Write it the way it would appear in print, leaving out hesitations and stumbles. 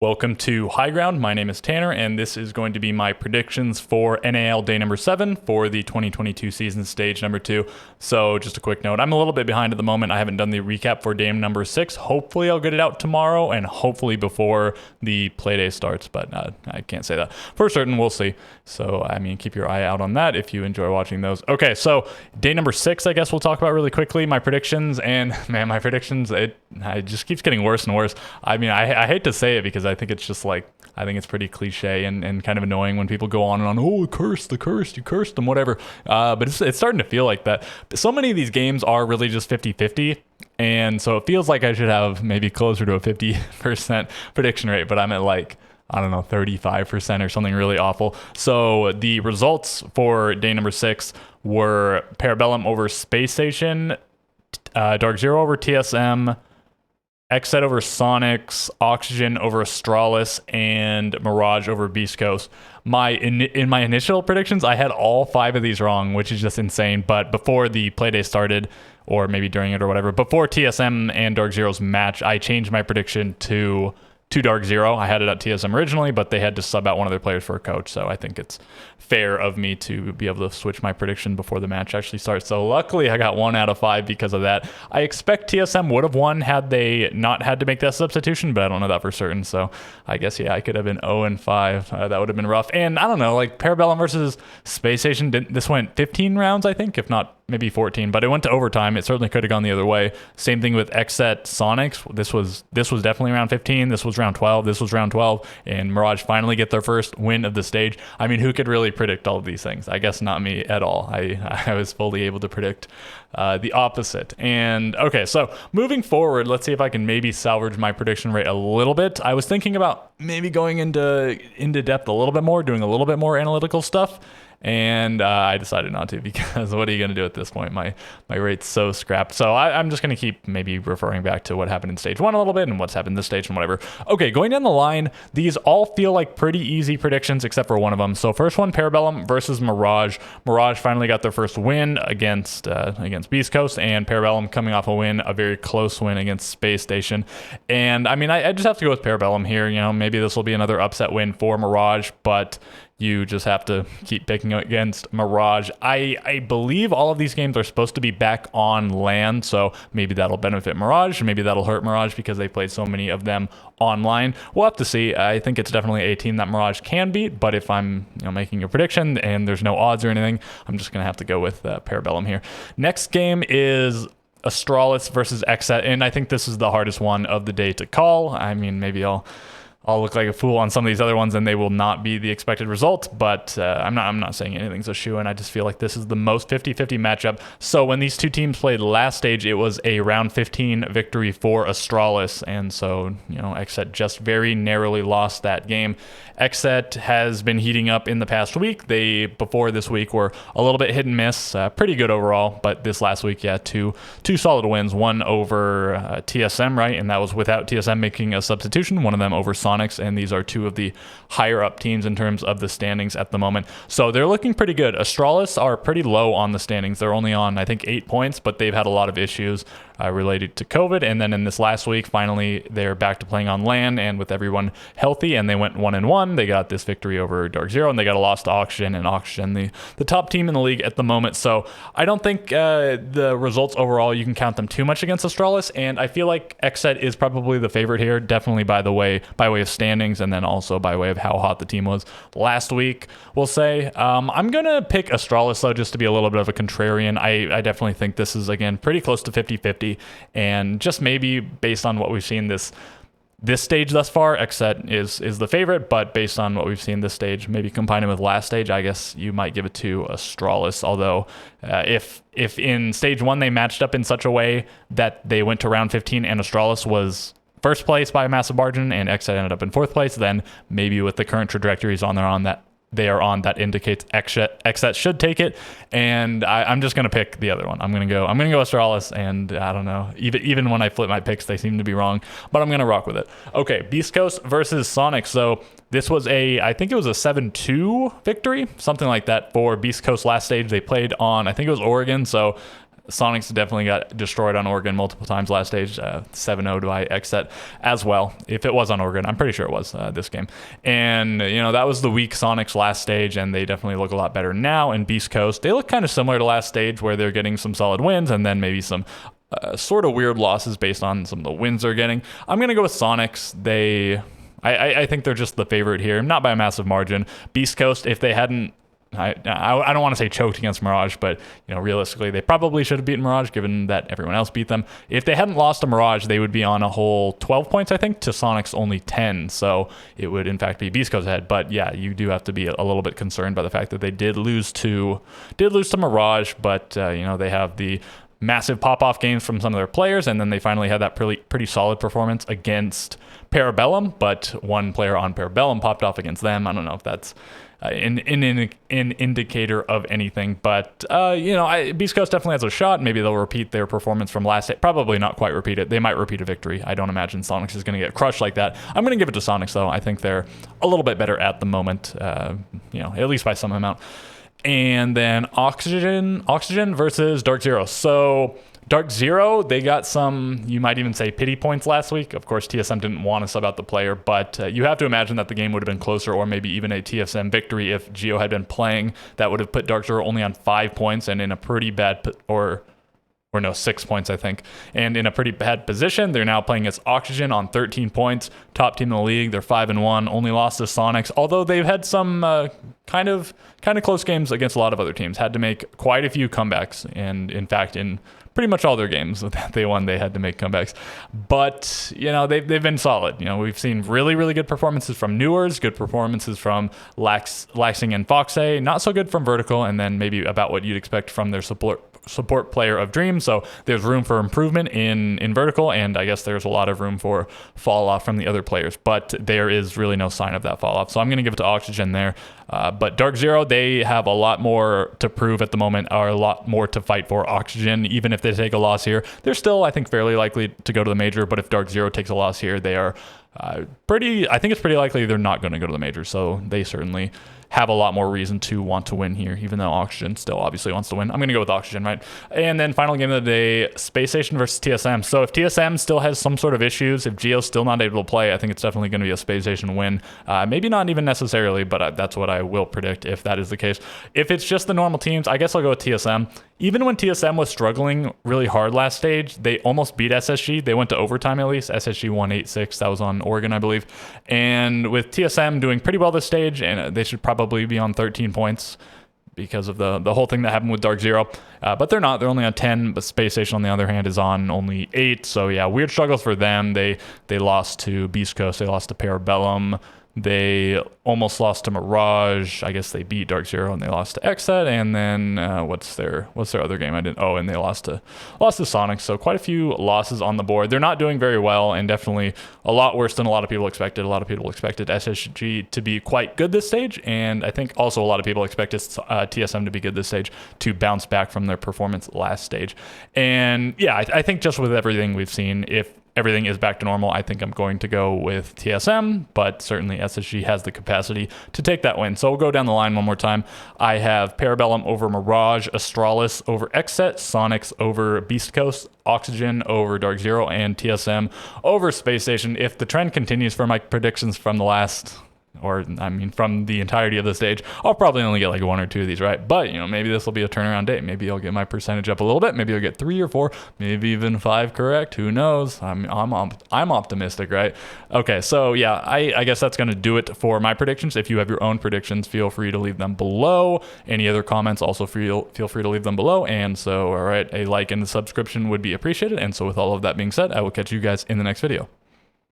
Welcome to High Ground. My name is Tanner, and this is going to be my predictions for NAL day number 7 for the 2022 season stage number 2. So just a quick note, I'm a little bit behind at the moment. I haven't done the recap for day number 6. Hopefully I'll get it out tomorrow and hopefully before the Playday starts, but I can't say that for certain. We'll see. So, keep your eye out on that if you enjoy watching those. Okay, so day number 6, I guess we'll talk about really quickly. My predictions, and man, my predictions, it just keeps getting worse and worse. I hate to say it because I think it's just I think it's pretty cliche and kind of annoying when people go on and on, oh, the cursed, you cursed them, whatever. But it's starting to feel like that. So many of these games are really just 50-50. And so it feels like I should have maybe closer to a 50% prediction rate, but I'm at 35% or something really awful. So the results for day number 6 were Parabellum over Space Station, Dark Zero over TSM, Xset over Sonics, Oxygen over Astralis, and Mirage over Beast Coast. In my initial predictions, I had all 5 of these wrong, which is just insane. But before the Playday started, or maybe during it or whatever, before TSM and Dark Zero's match, I changed my prediction to Dark Zero. I had it at TSM originally, but they had to sub out one of their players for a coach. So I think it's fair of me to be able to switch my prediction before the match actually starts. So luckily I got 1 out of 5 because of that. I expect TSM would have won had they not had to make that substitution, but I don't know that for certain. So I guess, I could have been 0-5. That would have been rough. And I don't know, Parabellum versus Space Station, this went 15 rounds, I think, if not maybe 14, but it went to overtime. It certainly could have gone the other way. Same thing with Xset Sonics. This was definitely round 15. This was round 12. This was round 12, and Mirage finally get their first win of the stage. Who could really predict all of these things? I guess not me at all. I was fully able to predict the opposite. And okay, so moving forward, let's see if I can maybe salvage my prediction rate a little bit. I was thinking about maybe going into depth a little bit more, doing a little bit more analytical stuff. And I decided not to because what are you going to do at this point? My rate's so scrapped. So I'm just going to keep maybe referring back to what happened in stage 1 a little bit and what's happened this stage and whatever. Okay, going down the line, these all feel like pretty easy predictions except for one of them. So first one, Parabellum versus Mirage. Mirage finally got their first win against Beast Coast, and Parabellum coming off a very close win against Space Station. And I just have to go with Parabellum here. Maybe this will be another upset win for Mirage, but you just have to keep picking against Mirage. I believe all of these games are supposed to be back on land, so maybe that'll benefit Mirage, maybe that'll hurt Mirage because they played so many of them online. We'll have to see. I think it's definitely a team that Mirage can beat, but if I'm making a prediction and there's no odds or anything, I'm just going to have to go with Parabellum here. Next game is Astralis versus Xset, and I think this is the hardest one of the day to call. Maybe I'll look like a fool on some of these other ones and they will not be the expected result, but I'm not saying anything's a shoo-in. I just feel like this is the most 50-50 matchup. So when these two teams played last stage, it was a round 15 victory for Astralis, and so Xset just very narrowly lost that game. Xset has been heating up in the past week. They, before this week, were a little bit hit and miss, pretty good overall, but this last week, two solid wins. One over TSM, right, and that was without TSM making a substitution. One of them over Sonics, and these are two of the higher up teams in terms of the standings at the moment. So they're looking pretty good. Astralis are pretty low on the standings. They're only on, I think, 8 points, but they've had a lot of issues related to COVID. And then in this last week, finally, they're back to playing on land and with everyone healthy, and they went 1-1. They got this victory over Dark Zero, and they got a loss to Oxygen, and Oxygen, the top team in the league at the moment. So I don't think the results overall, you can count them too much against Astralis, and I feel like Xset is probably the favorite here, definitely by way of standings, and then also by way of how hot the team was last week, we'll say. I'm going to pick Astralis, though, just to be a little bit of a contrarian. I definitely think this is, again, pretty close to 50-50, and just maybe based on what we've seen this stage thus far, Xset is the favorite, but based on what we've seen this stage, maybe combine it with last stage, I guess you might give it to Astralis, although if in stage 1 they matched up in such a way that they went to round 15 and Astralis was first place by a massive margin and Xset ended up in 4th place, then maybe with the current trajectories that indicates Xset should take it, and I'm just gonna pick the other one. I'm gonna go Astralis, and I don't know. Even when I flip my picks, they seem to be wrong, but I'm gonna rock with it. Okay, Beast Coast versus Sonic. So this was I think it was a 7-2 victory, something like that for Beast Coast last stage. They played on, I think it was Oregon, so Sonics definitely got destroyed on Oregon multiple times last stage, 7-0 by Xset as well. If it was on Oregon, I'm pretty sure it was this game. And, that was the weak Sonics last stage, and they definitely look a lot better now. In Beast Coast, they look kind of similar to last stage, where they're getting some solid wins and then maybe some sort of weird losses based on some of the wins they're getting. I'm going to go with Sonics. I think they're just the favorite here, not by a massive margin. Beast Coast, if they hadn't, I don't want to say choked against Mirage, but realistically, they probably should have beaten Mirage, given that everyone else beat them. If they hadn't lost to Mirage, they would be on a whole 12 points, I think, to Sonic's only 10. So it would, in fact, be Beast Coast ahead. But yeah, you do have to be a little bit concerned by the fact that they did lose to Mirage, but they have the massive pop-off games from some of their players, and then they finally had that pretty solid performance against Parabellum, but one player on Parabellum popped off against them. I don't know if that's an indicator of anything, but Beast Coast definitely has a shot. Maybe they'll repeat their performance from last day. Probably not quite repeat it. They might repeat a victory. I don't imagine Sonics is going to get crushed like that. I'm going to give it to Sonics, though. I think they're a little bit better at the moment, at least by some amount. And then Oxygen versus Dark Zero. So Dark Zero, they got some, you might even say, pity points last week. Of course, TSM didn't want to sub out the player, but you have to imagine that the game would have been closer, or maybe even a TSM victory if Geo had been playing. That would have put Dark Zero only on 5 points and in a pretty bad, 6 points, I think, and in a pretty bad position. They're now playing as Oxygen on 13 points, top team in the league. They're 5-1, only lost to Sonics, although they've had some kind of close games against a lot of other teams. Had to make quite a few comebacks, and in fact, in pretty much all their games that they won, they had to make comebacks. But they've been solid. We've seen really, really good performances from Newers, good performances from Laxing and Foxay, not so good from Vertical, and then maybe about what you'd expect from their support player of Dream. So there's room for improvement in Vertical, and I guess there's a lot of room for fall off from the other players, but there is really no sign of that fall off. So I'm going to give it to Oxygen there. But Dark Zero, they have a lot more to prove at the moment, or a lot more to fight for. Oxygen, even if they take a loss here, they're still, I think, fairly likely to go to the major. But if Dark Zero takes a loss here, they are I think it's pretty likely they're not going to go to the major. So they certainly have a lot more reason to want to win here, even though Oxygen still obviously wants to win. I'm going to go with Oxygen, right? And then final game of the day, Space Station versus TSM. So if TSM still has some sort of issues, if Geo's still not able to play, I think it's definitely going to be a Space Station win. Maybe not even necessarily, but that's what I will predict if that is the case. If it's just the normal teams, I guess I'll go with TSM. Even when TSM was struggling really hard last stage, they almost beat SSG. They went to overtime at least. SSG won 8-6. That was on Oregon, I believe. And with TSM doing pretty well this stage, and they should probably be on 13 points because of the whole thing that happened with Dark Zero. But they're not. They're only on 10, but Space Station, on the other hand, is on only 8. So, yeah, weird struggles for them. They lost to Beast Coast. They lost to Parabellum. They almost lost to Mirage. I guess they beat Dark Zero and they lost to Xset. And then what's their other game? And they lost to Sonic. So quite a few losses on the board. They're not doing very well, and definitely a lot worse than a lot of people expected. A lot of people expected SSG to be quite good this stage, and I think also a lot of people expected TSM to be good this stage, to bounce back from their performance last stage. And yeah, I think just with everything we've seen, if everything is back to normal, I think I'm going to go with TSM, but certainly SSG has the capacity to take that win. So we'll go down the line one more time. I have Parabellum over Mirage, Astralis over Xset, Sonics over Beast Coast, Oxygen over Dark Zero, and TSM over Space Station. If the trend continues for my predictions from the last, from the entirety of the stage, I'll probably only get like 1 or 2 of these right. But, maybe this will be a turnaround day. Maybe I'll get my percentage up a little bit. Maybe I'll get 3 or 4, maybe even 5 correct. Who knows? I'm optimistic, right? Okay, so yeah, I guess that's going to do it for my predictions. If you have your own predictions, feel free to leave them below. Any other comments, also feel free to leave them below. And so, all right, a like and a subscription would be appreciated. And so with all of that being said, I will catch you guys in the next video.